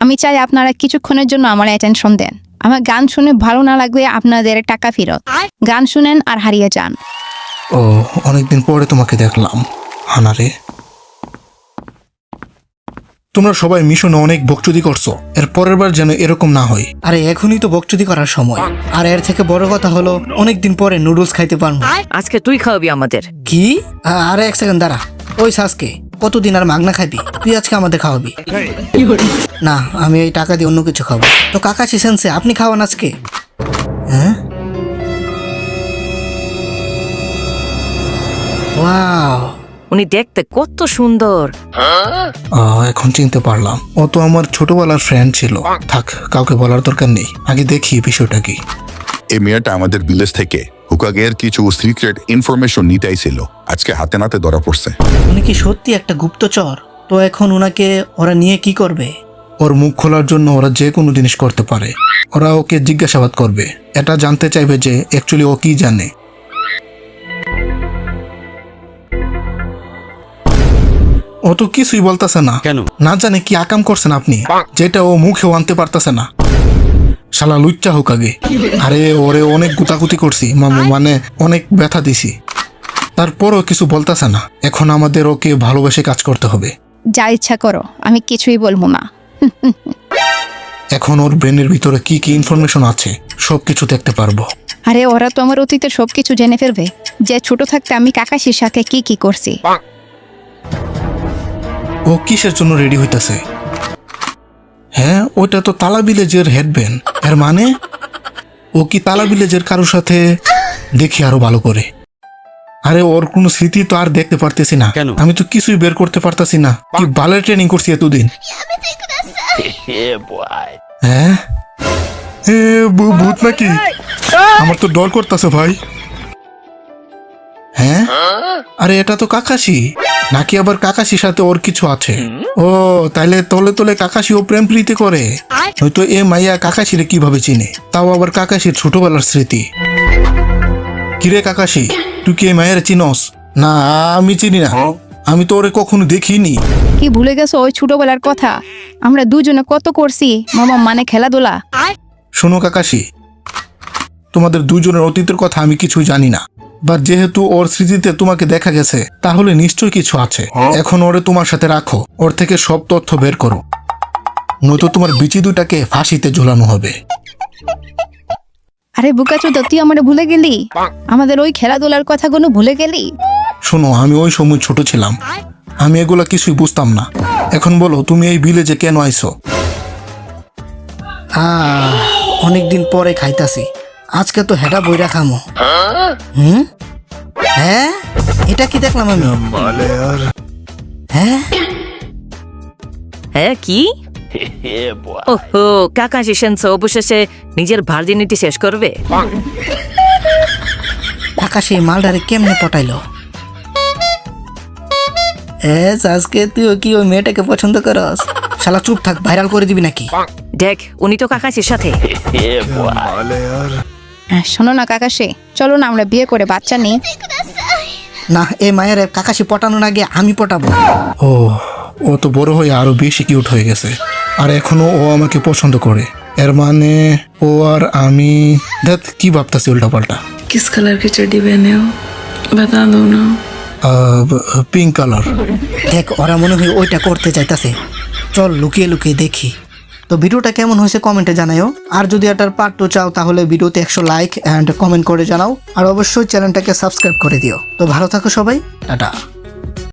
আমি চাই আপনারা কিছুক্ষণের জন্য আমার অ্যাটেনশন দেন। আমার গান শুনে ভালো না লাগলে আপনাদের টাকা ফেরত। গান শুনেন আর হারিয়ে যান। ও, অনেকদিন পরে তোমাকে দেখলাম হানারে। তোমরা সবাই মিশনে অনেক বকচুদি করছো, এর পরের বার যেন এরকম না হয়। আরে এখনই তো বকচুদি করার সময়। আর এর থেকে বড় কথা হলো অনেকদিন পরে নুডলস খাইতে পারবো। আজকে তুই খাওয়াবি আমাদের। কি? আরে এক সেকেন্ড দাঁড়া। ওই সাজকে কতদিন আর মাগনা খাবি? তুই আজকে আমাদের খাওয়াবি? না, আমি এই টাকা দিয়ে অন্য কিছু খাবো। তো কাকাশি সেন্সে আপনি খাওয়ান আজকে? হ্যাঁ, ওয়াও, উনি দেখতে কত সুন্দর। এখন চিনতে পারলাম, ও তো আমার ছোটবেলার ফ্রেন্ড ছিল। থাক, কাউকে বলার দরকার নেই, আগে দেখি বিষয়টা কি। এই মেয়েটা আমাদের ভিলেজ থেকে হুকাগের কিছু সিক্রেট ইনফরমেশন নিতে আইছিল। আজকে হাতে নাতে ধরা পড়ছে। উনি কি সত্যি একটা গুপ্তচর? তো এখন উনাকে ওরা নিয়ে কি করবে? ওর মুখ খোলার জন্য ওরা যে কোনো জিনিস করতে পারে। ওরা ওকে জিজ্ঞাসাবাদ করবে, এটা জানতে চাইবে যে অ্যাকচুয়ালি ও কি জানে। ও তো কিছুই বলতেছে না। কেন? না জানে কি আকাম করছেন আপনি, যেটা ও মুখেও আনতে পারতেছে না। শালা লুচ্চা হোক আগে। আরে ওরে অনেক গুতাগুতি করছি, মানে অনেক ব্যথা দিছি, তারপরও কিছু বলতেছে না। এখন আমাদের ওকে ভালোবেসে কাজ করতে হবে। যা ইচ্ছা করো, আমি কিছুই বলবো না। এখন ওর ব্রেনের ভিতরে কি কি ইনফরমেশন আছে সবকিছু দেখতে পারবো। আরে ওরা তো আমার অতীতের সবকিছু জেনে ফেলবে, যে ছোট থাকতে আমি কাকাশির সাথে কি কি করছি। ও কিসের জন্য রেডি হইতাছে? হ্যাঁ, ওইটা তো তালা ভিলেজের হেডব্যান্ড। এর মানে ও কি তালা ভিলেজের কারোর সাথে? দেখি আরো ভালো করে। আরে ওর কোনো স্মৃতি তো আর দেখতে পারতেছি না। কেন? আমি তো কিছুই বের করতে পারতাছি না। কি বালের ট্রেনিং করছি এতদিন। হ্যাঁ, ভূত নাকি? আমার তো ডর করতেছে ভাই। হ্যাঁ, আরে এটা তো কাকাশি নাকি? আবার কাকাশির সাথে ওর কিছু আছে? ও তাইলে তলে তলে কাকাশিও প্রেম প্রীতি করে। হয়তো এ মাইয়া কাকাশিরে কিভাবে চিনে, তাও আবার কাকাশির ছোটবেলার স্মৃতি। কিরে কাকাশি, তুই কি এই মায়ের চিনস? না, আমি চিনি না। আমি তো ওরে কখনো দেখিনি। কি ভুলে গেছো ওই ছোটবেলার কথা? আমরা দুজনে কত করছি মামা, মানে খেলাধুলা। শোনো কাকাশি, তোমাদের দুজনের অতীতের কথা আমি কিছুই জানি না, বাট যেহেতু ওর স্মৃতিতে তোমাকে দেখা গেছে, তাহলে নিশ্চয়ই কিছু আছে। এখন ওরে তোমার সাথে রাখো, ওর থেকে সব তথ্য বের করো, নয়তো তোমার বিচি দুটাকে ফাঁসিতে ঝুলানো হবে। আরে বুকাচোদা, তুই আমরা ভুলে গেলি? আমাদের ওই খেলাধুলার কথাগুলো ভুলে গেলি? শোনো, আমি ওই সময় ছোট ছিলাম, আমি এগুলা কিছুই বুঝতাম না। এখন বলো, তুমি এই ভিলেজে কেন আইছো? অনেকদিন পরে খাইতাছি, আজকে তো হেডা বইরা খামো। হ্যাঁ, এটা কি দেখলাম আমি? হ্যাঁ, হ্যাঁ কি? ওহো, কাকাশি সেন্স অবশেষে নিজের ভার্জিনিটি শেষ করবে। ঢাকা সেই মালডারে কেমনে পটাইলো? আজকে তুই কি ওই মেয়েটাকে পছন্দ করস? শালা চুপ থাক, ভাইরাল করে দিবি নাকি? দেখ, উনি তো কাকাশির সাথে। শোনো না কাকাশি, চলো না আমরা বিয়ে করে বাচ্চা নিই। না, এই মায়ের কাকাশি পটানোর আগে আমি পটাবো। ও তো বড় হয়ে আরো বেশি কিউট হয়ে গেছে, আর এখনো ও আমাকে পছন্দ করে। এর মানে ও আর আমি কি ভাবতাছি উল্টাপাল্টা। किस कलर की चड्डी पहने हो बता दो ना। Pink colour. দেখ, ওরা মনে হয় ওইটা করতে চাইতাছে। চল লুকিয়ে লুকিয়ে দেখি। তো ভিডিওটা কেমন হয়েছে কমেন্টে জানাও। আর যদি এটার পার্ট 2 চাও তাহলে ভিডিওতে 100 লাইক এন্ড কমেন্ট করে জানাও। আর অবশ্যই চ্যানেলটাকে সাবস্ক্রাইব করে দিও। তো ভালো থাকো সবাই, টাটা।